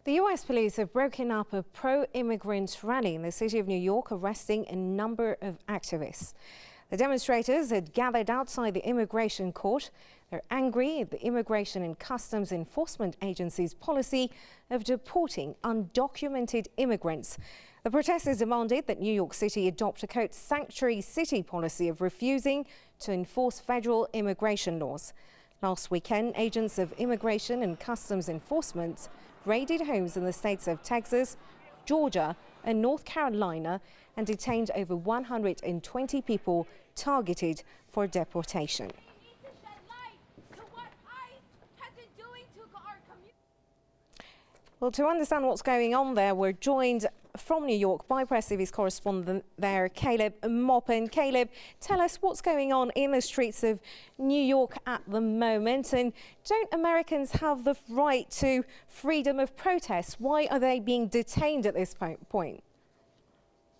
The US police have broken up a pro-immigrant rally in the city of New York, arresting a number of activists. The demonstrators had gathered outside the immigration court. They're angry at the Immigration and Customs Enforcement Agency's policy of deporting undocumented immigrants. The protesters demanded that New York City adopt a quote sanctuary city policy of refusing to enforce federal immigration laws. Last weekend, agents of Immigration and Customs Enforcement raided homes in the states of Texas, Georgia and North Carolina and detained over 120 people targeted for deportation. Well, to understand what's going on there, we're joined from New York by Press TV's correspondent there, Caleb Moppin. Caleb, tell us what's going on in the streets of New York at the moment, and don't Americans have the right to freedom of protest? Why are they being detained at this point?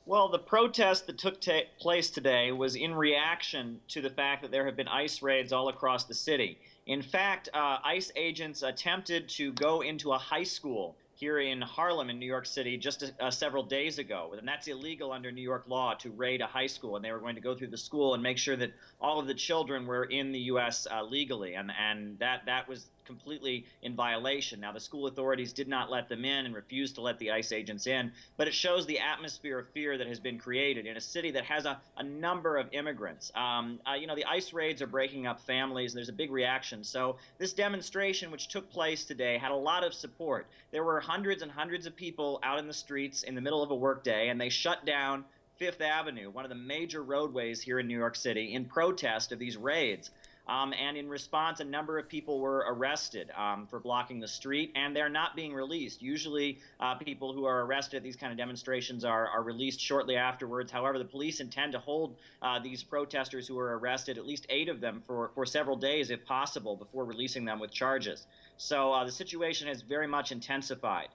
Well, the protest that took place today was in reaction to the fact that there have been ICE raids all across the city. In fact, ICE agents attempted to go into a high school here in Harlem in New York City just several days ago. And that's illegal under New York law to raid a high school. And they were going to go through the school and make sure that all of the children were in the U.S. Legally. And that was completely in violation. Now, the school authorities did not let them in and refused to let the ICE agents in. But it shows the atmosphere of fear that has been created in a city that has a number of immigrants. The ICE raids are breaking up families. There's a big reaction. So this demonstration, which took place today, had a lot of support. There were hundreds and hundreds of people out in the streets in the middle of a workday, and they shut down Fifth Avenue, one of the major roadways here in New York City, in protest of these raids. And in response, a number of people were arrested for blocking the street, and they're not being released. Usually, people who are arrested at these kind of demonstrations are released shortly afterwards. However, the police intend to hold these protesters who were arrested, at least 8 of them, for several days, if possible, before releasing them with charges. So the situation has very much intensified.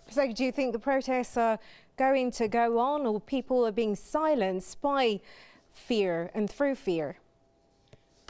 So do you think the protests are going to go on, or people are being silenced by fear and through fear?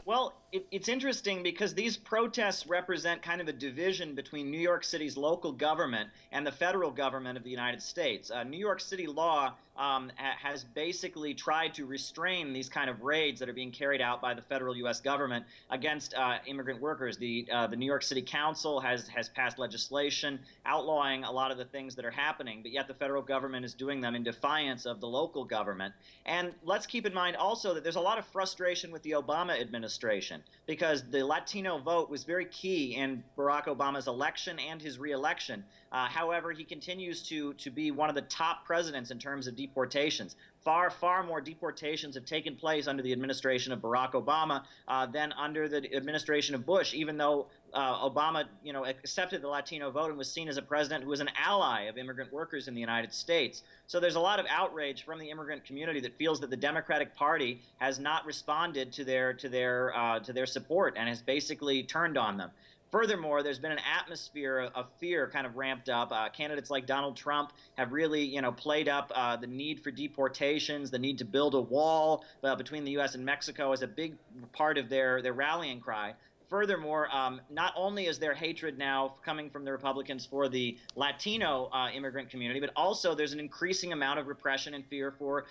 Well, it's interesting because these protests represent kind of a division between New York City's local government and the federal government of the United States. New York City law has basically tried to restrain these kind of raids that are being carried out by the federal U.S. government against immigrant workers. The New York City Council has passed legislation outlawing a lot of the things that are happening, but yet the federal government is doing them in defiance of the local government. And let's keep in mind also that there's a lot of frustration with the Obama administration, because the Latino vote was very key in Barack Obama's election and his re-election. However, he continues to be one of the top presidents in terms of deportations. Far more deportations have taken place under the administration of Barack Obama than under the administration of Bush, even though Obama, accepted the Latino vote and was seen as a president who was an ally of immigrant workers in the United States. So there's a lot of outrage from the immigrant community that feels that the Democratic Party has not responded to their support and has basically turned on them. Furthermore, there's been an atmosphere of fear kind of ramped up. Candidates like Donald Trump have really, played up the need for deportations, the need to build a wall between the U.S. and Mexico as a big part of their rallying cry. Furthermore, not only is there hatred now coming from the Republicans for the Latino immigrant community, but also there's an increasing amount of repression and fear for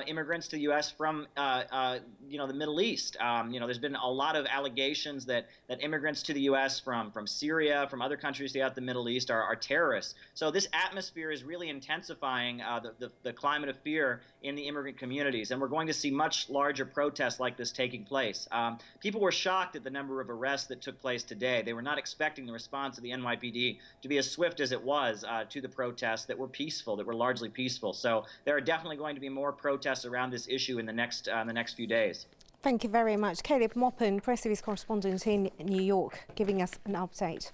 immigrants to the U.S. from, the Middle East. There's been a lot of allegations that immigrants to the U.S. from Syria, from other countries throughout the Middle East are terrorists. So this atmosphere is really intensifying the climate of fear in the immigrant communities, and we're going to see much larger protests like this taking place. People were shocked at the number of arrests that took place today. They were not expecting the response of the NYPD to be as swift as it was to the protests that were peaceful, that were largely peaceful. So there are definitely going to be more protests around this issue in the next few days. Thank you very much. Caleb Moppin, Press TV's correspondent in New York, giving us an update.